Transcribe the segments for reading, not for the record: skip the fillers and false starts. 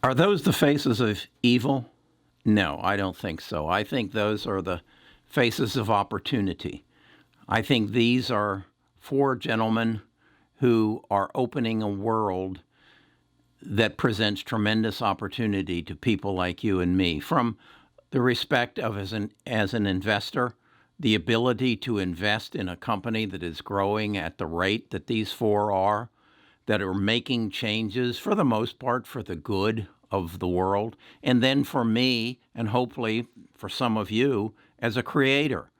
Are those the faces of evil? No, I don't think so. I think those are the faces of opportunity. I think these are four gentlemen who are opening a world that presents tremendous opportunity to people like you and me. From the respect of as an investor, the ability to invest in a company that is growing at the rate that these four are, that are making changes for the most part for the good of the world, and then for me, and hopefully for some of you, as a creator.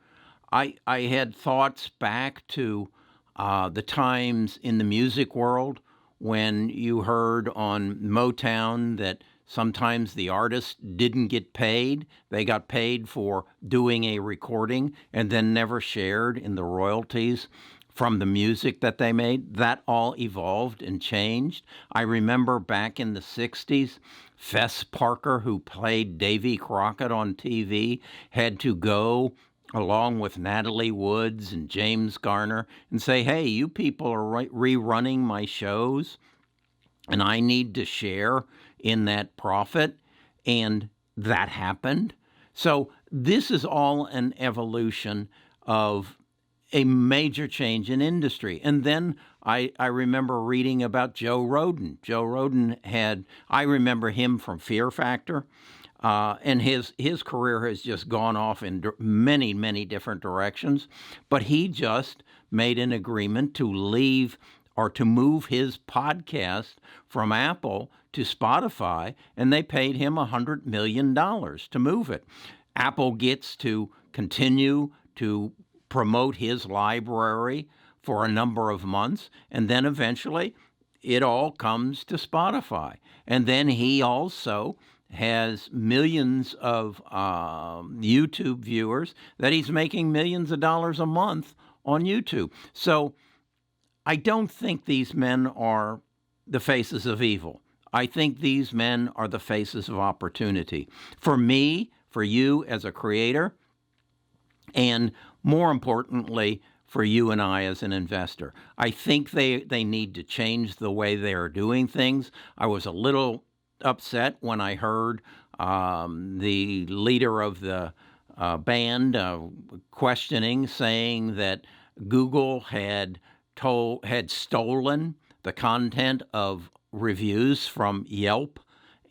I had thoughts back to the times in the music world when you heard on Motown that sometimes the artist didn't get paid. They got paid for doing a recording and then never shared in the royalties from the music that they made. That all evolved and changed. I remember back in the 60s, Fess Parker, who played Davy Crockett on TV, had to go along with Natalie Woods and James Garner and say, hey, you people are rerunning my shows and I need to share in that profit. And that happened. So this is all an evolution of a major change in industry. And then I remember reading about Joe Roden. Joe Roden I remember him from Fear Factor. And his career has just gone off in many, many different directions. But he just made an agreement to leave or to move his podcast from Apple to Spotify, and they paid him $100 million to move it. Apple gets to continue to promote his library for a number of months, and then eventually it all comes to Spotify. And then he also has millions of YouTube viewers that he's making millions of dollars a month on YouTube. So I don't think these men are the faces of evil. I think these men are the faces of opportunity. For me, for you as a creator, and more importantly, for you and I as an investor. I think they need to change the way they are doing things. I was a little upset when I heard the leader of the band questioning, saying that Google had stolen the content of reviews from Yelp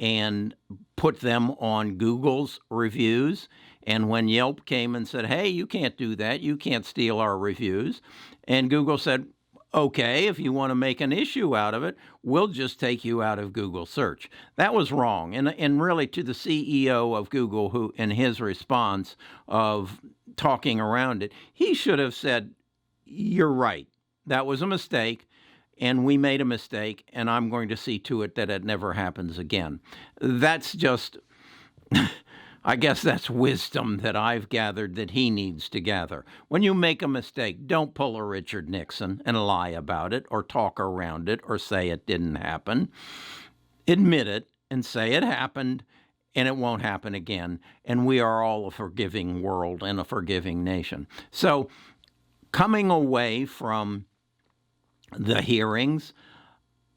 and put them on Google's reviews. And when Yelp came and said, hey, you can't do that, you can't steal our reviews, and Google said, okay, if you want to make an issue out of it, we'll just take you out of Google search. That was wrong. And really, to the CEO of Google, who in his response of talking around it, he should have said, you're right. That was a mistake, and we made a mistake, and I'm going to see to it that it never happens again. That's just, I guess that's wisdom that I've gathered that he needs to gather. When you make a mistake, don't pull a Richard Nixon and lie about it or talk around it or say it didn't happen. Admit it and say it happened, and it won't happen again. And we are all a forgiving world and a forgiving nation. So coming away from the hearings,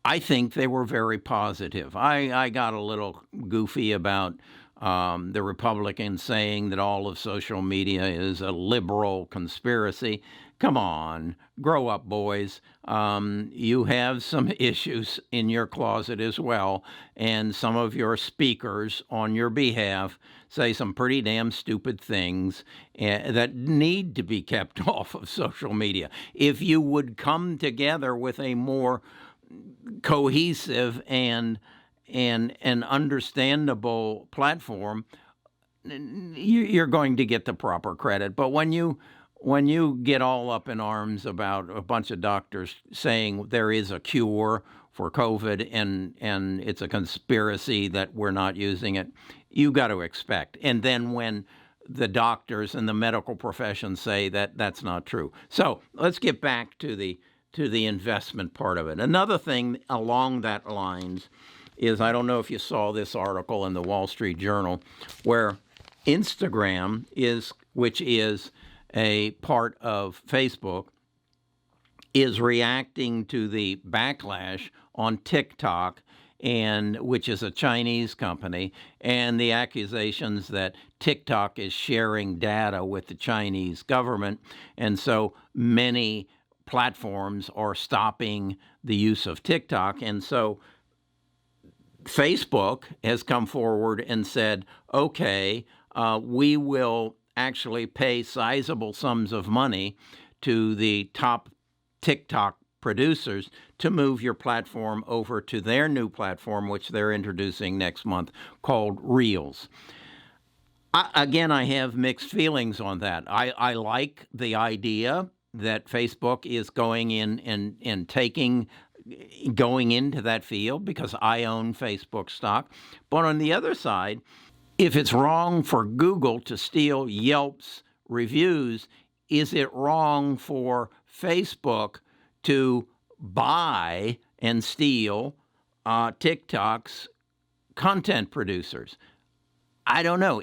I think they were very positive. I got a little goofy about the Republicans saying that all of social media is a liberal conspiracy. Come on, grow up, boys. You have some issues in your closet as well, and some of your speakers on your behalf say some pretty damn stupid things that need to be kept off of social media. If you would come together with a more cohesive and an understandable platform, you're going to get the proper credit. But when you get all up in arms about a bunch of doctors saying there is a cure for COVID and it's a conspiracy that we're not using it, you got to expect. And then when the doctors and the medical profession say that that's not true. So let's get back to the investment part of it. Another thing along that lines is, I don't know if you saw this article in the Wall Street Journal, where Instagram which is a part of Facebook, is reacting to the backlash on TikTok and which is a Chinese company, and the accusations that TikTok is sharing data with the Chinese government, and so many platforms are stopping the use of TikTok. And so Facebook has come forward and said, okay, we will actually pay sizable sums of money to the top TikTok producers to move your platform over to their new platform, which they're introducing next month, called Reels. Again, I have mixed feelings on that. I like the idea that Facebook is going in and going into that field because I own Facebook stock. But on the other side, if it's wrong for Google to steal Yelp's reviews, is it wrong for Facebook to buy and steal TikTok's content producers? I don't know.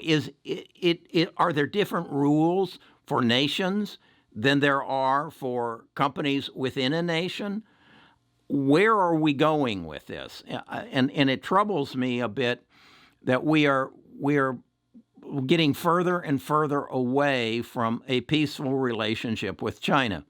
Are there different rules for nations than there are for companies within a nation? Where are we going with this? And it troubles me a bit that we are getting further and further away from a peaceful relationship with China.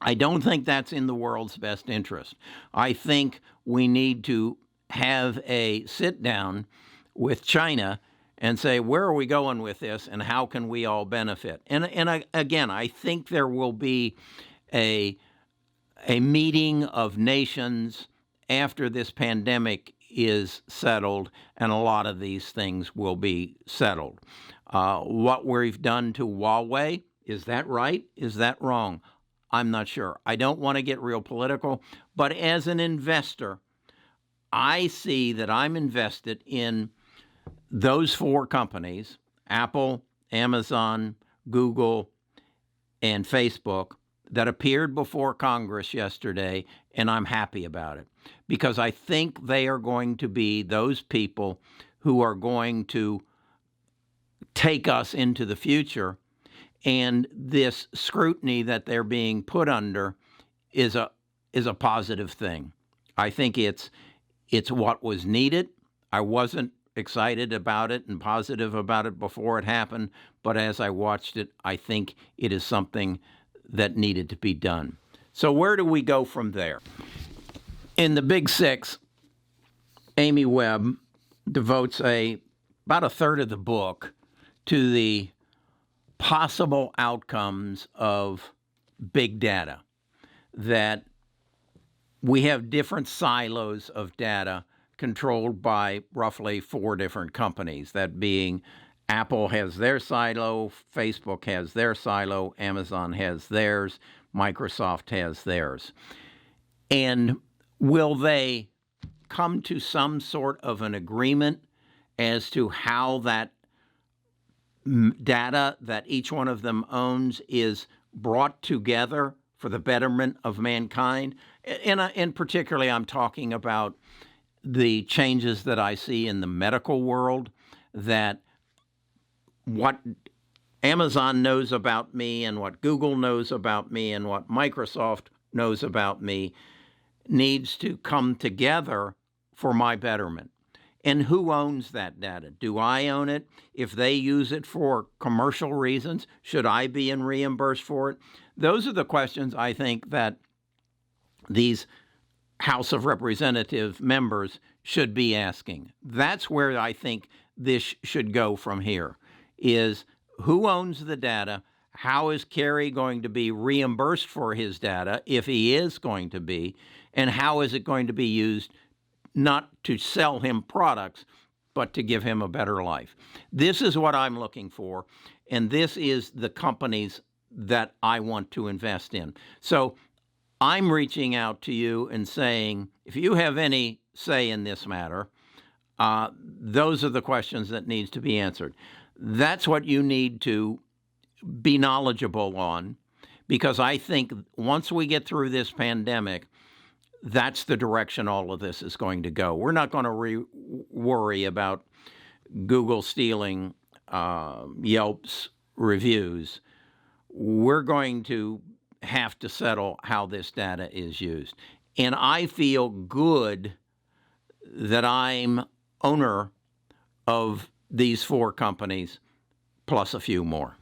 I don't think that's in the world's best interest. I think we need to have a sit down with China and say, where are we going with this and how can we all benefit? And again, I think there will be a meeting of nations after this pandemic is settled, and a lot of these things will be settled. What we've done to Huawei, is that right? Is that wrong? I'm not sure. I don't want to get real political, but as an investor, I see that I'm invested in those four companies, Apple, Amazon, Google, and Facebook, that appeared before Congress yesterday, and I'm happy about it because I think they are going to be those people who are going to take us into the future, and this scrutiny that they're being put under is a positive thing. I think it's what was needed. I wasn't excited about it and positive about it before it happened, but as I watched it, I think it is something that needed to be done. So where do we go from there? In the Big Six, Amy Webb devotes about a third of the book to the possible outcomes of big data, that we have different silos of data controlled by roughly four different companies, that being Apple has their silo, Facebook has their silo, Amazon has theirs, Microsoft has theirs. And will they come to some sort of an agreement as to how that data that each one of them owns is brought together for the betterment of mankind? And particularly, I'm talking about the changes that I see in the medical world, that what Amazon knows about me and what Google knows about me and what Microsoft knows about me needs to come together for my betterment. And who owns that data? Do I own it? If they use it for commercial reasons, should I be reimbursed for it? Those are the questions I think that these House of Representative members should be asking. That's where I think this should go from here, is who owns the data? How is Kerry going to be reimbursed for his data, if he is going to be? And how is it going to be used not to sell him products, but to give him a better life? This is what I'm looking for, and this is the companies that I want to invest in. So I'm reaching out to you and saying, if you have any say in this matter, those are the questions that needs to be answered. That's what you need to be knowledgeable on, because I think once we get through this pandemic, that's the direction all of this is going to go. We're not going to worry about Google stealing Yelp's reviews. We're going to have to settle how this data is used. And I feel good that I'm owner of these 4 companies plus a few more.